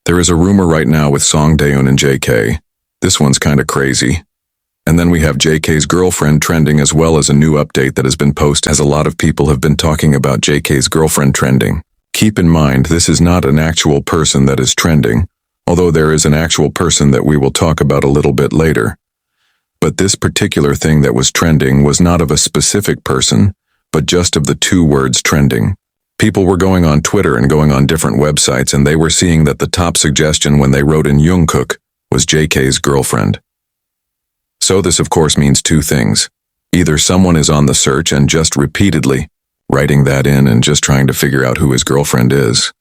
There is a rumor right now with Song Daeun and JK. This one's kinda crazy. And then we have JK's girlfriend trending, as well as a new update that has been posted, as a lot of people have been talking about JK's girlfriend trending. Keep in mind, this is not an actual person that is trending, although there is an actual person that we will talk about a little bit later. But this particular thing that was trending was not of a specific person, but just of the two words trending. People were going on Twitter and going on different websites, and they were seeing that the top suggestion when they wrote in Jungkook was JK's girlfriend. So this of course means two things. Either someone is on the search and just repeatedly writing that in and just trying to figure out who his girlfriend is.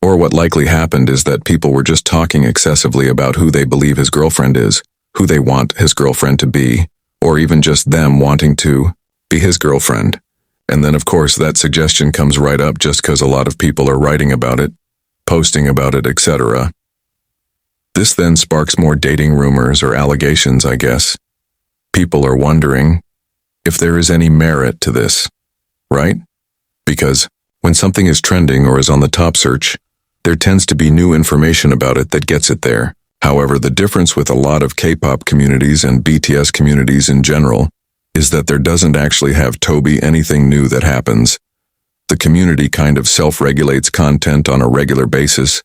Or what likely happened is that people were just talking excessively about who they believe his girlfriend is, who they want his girlfriend to be, or even just them wanting to be his girlfriend. And then of course that suggestion comes right up just because a lot of people are writing about it, posting about it, etc. This then sparks more dating rumors or allegations, I guess. People are wondering if there is any merit to this, right? Because when something is trending or is on the top search, there tends to be new information about it that gets it there. However, the difference with a lot of K-pop communities and BTS communities in general is that there doesn't actually have to be anything new that happens. The community kind of self-regulates content on a regular basis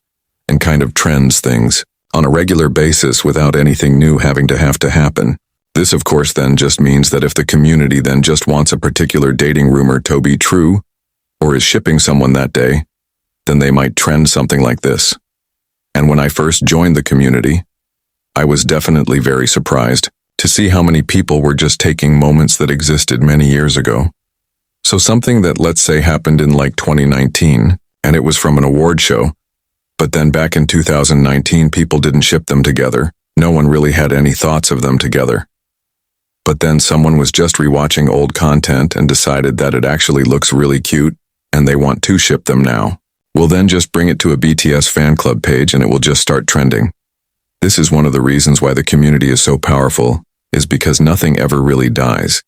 and kind of trends things on a regular basis without anything new having to happen. This of course then just means that if the community then just wants a particular dating rumor to be true or is shipping someone that day, then they might trend something like this. And when I first joined the community, I was definitely very surprised to see how many people were just taking moments that existed many years ago. So something that, let's say, happened in like 2019, and it was from an award show, but then back in 2019 people didn't ship them together. No one really had any thoughts of them together. But then someone was just rewatching old content and decided that it actually looks really cute, and they want to ship them now. We'll then just bring it to a BTS fan club page and it will just start trending. This is one of the reasons why the community is so powerful, is because nothing ever really dies.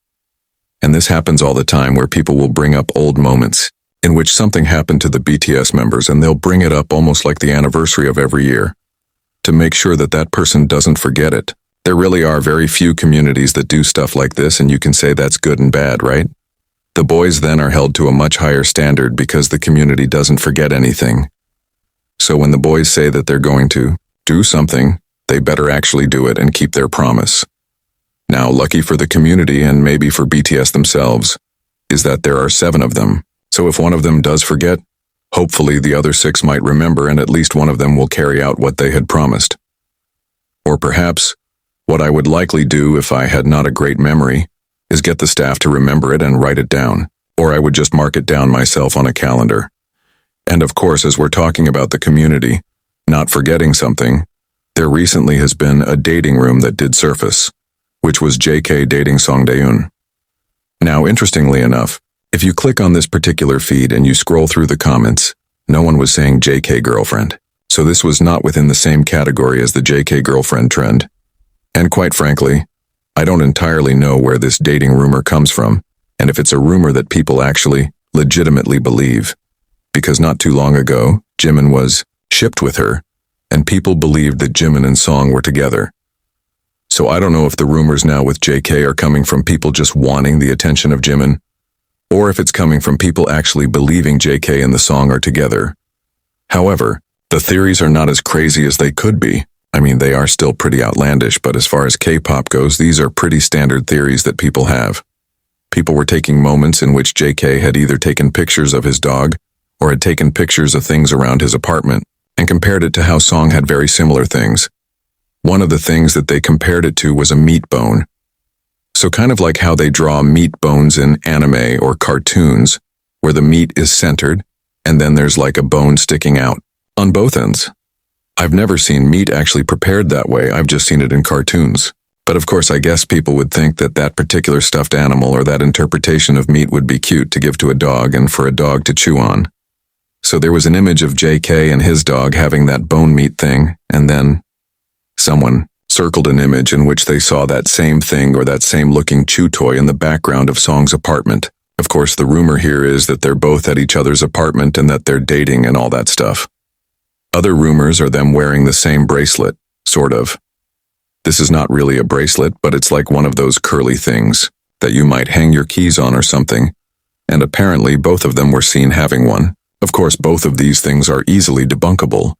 And this happens all the time, where people will bring up old moments in which something happened to the BTS members, and they'll bring it up almost like the anniversary of every year to make sure that that person doesn't forget it. There really are very few communities that do stuff like this, and you can say that's good and bad, right? The boys then are held to a much higher standard because the community doesn't forget anything. So when the boys say that they're going to do something, they better actually do it and keep their promise. Now, lucky for the community and maybe for BTS themselves, is that there are 7 of them. So if one of them does forget, hopefully the other 6 might remember, and at least one of them will carry out what they had promised. Or perhaps, what I would likely do if I had not a great memory is get the staff to remember it and write it down, or I would just mark it down myself on a calendar. And of course, as we're talking about the community not forgetting something, there recently has been a dating room that did surface, which was JK dating Song Daeun. Now, interestingly enough, if you click on this particular feed and you scroll through the comments, no one was saying JK girlfriend. So this was not within the same category as the JK girlfriend trend. And quite frankly, I don't entirely know where this dating rumor comes from, and if it's a rumor that people actually legitimately believe. Because not too long ago, Jimin was shipped with her, and people believed that Jimin and Song were together. So I don't know if the rumors now with JK are coming from people just wanting the attention of Jimin, or if it's coming from people actually believing JK and the Song are together. However, the theories are not as crazy as they could be. I mean, they are still pretty outlandish, but as far as K-pop goes, these are pretty standard theories that people have. People were taking moments in which JK had either taken pictures of his dog or had taken pictures of things around his apartment and compared it to how Song had very similar things. One of the things that they compared it to was a meat bone. So kind of like how they draw meat bones in anime or cartoons, where the meat is centered and then there's like a bone sticking out on both ends. I've never seen meat actually prepared that way, I've just seen it in cartoons. But of course I guess people would think that that particular stuffed animal or that interpretation of meat would be cute to give to a dog and for a dog to chew on. So there was an image of JK and his dog having that bone meat thing, and then someone circled an image in which they saw that same thing or that same looking chew toy in the background of Song's apartment. Of course, the rumor here is that they're both at each other's apartment and that they're dating and all that stuff. Other rumors are them wearing the same bracelet, sort of. This is not really a bracelet, but it's like one of those curly things that you might hang your keys on or something, and apparently both of them were seen having one. Of course, both of these things are easily debunkable.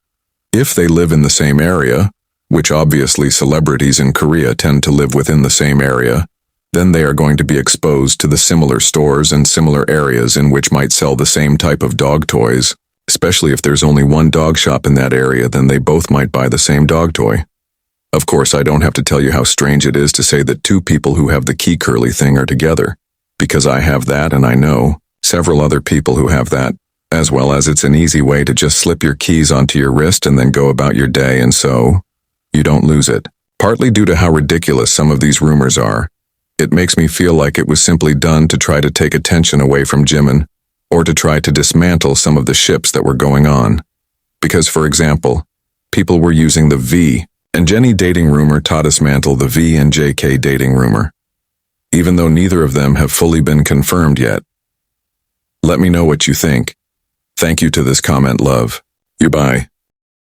If they live in the same area, which obviously celebrities in Korea tend to live within the same area, then they are going to be exposed to the similar stores and similar areas in which might sell the same type of dog toys. Especially if there's only one dog shop in that area, then they both might buy the same dog toy. Of course, I don't have to tell you how strange it is to say that two people who have the key curly thing are together, because I have that and I know several other people who have that, as well as it's an easy way to just slip your keys onto your wrist and then go about your day, and so you don't lose it. Partly due to how ridiculous some of these rumors are, it makes me feel like it was simply done to try to take attention away from Jimin, or to try to dismantle some of the ships that were going on. Because, for example, people were using the V and Jennie dating rumor to dismantle the V and JK dating rumor, even though neither of them have fully been confirmed yet. Let me know what you think. Thank you to this comment, love. Goodbye.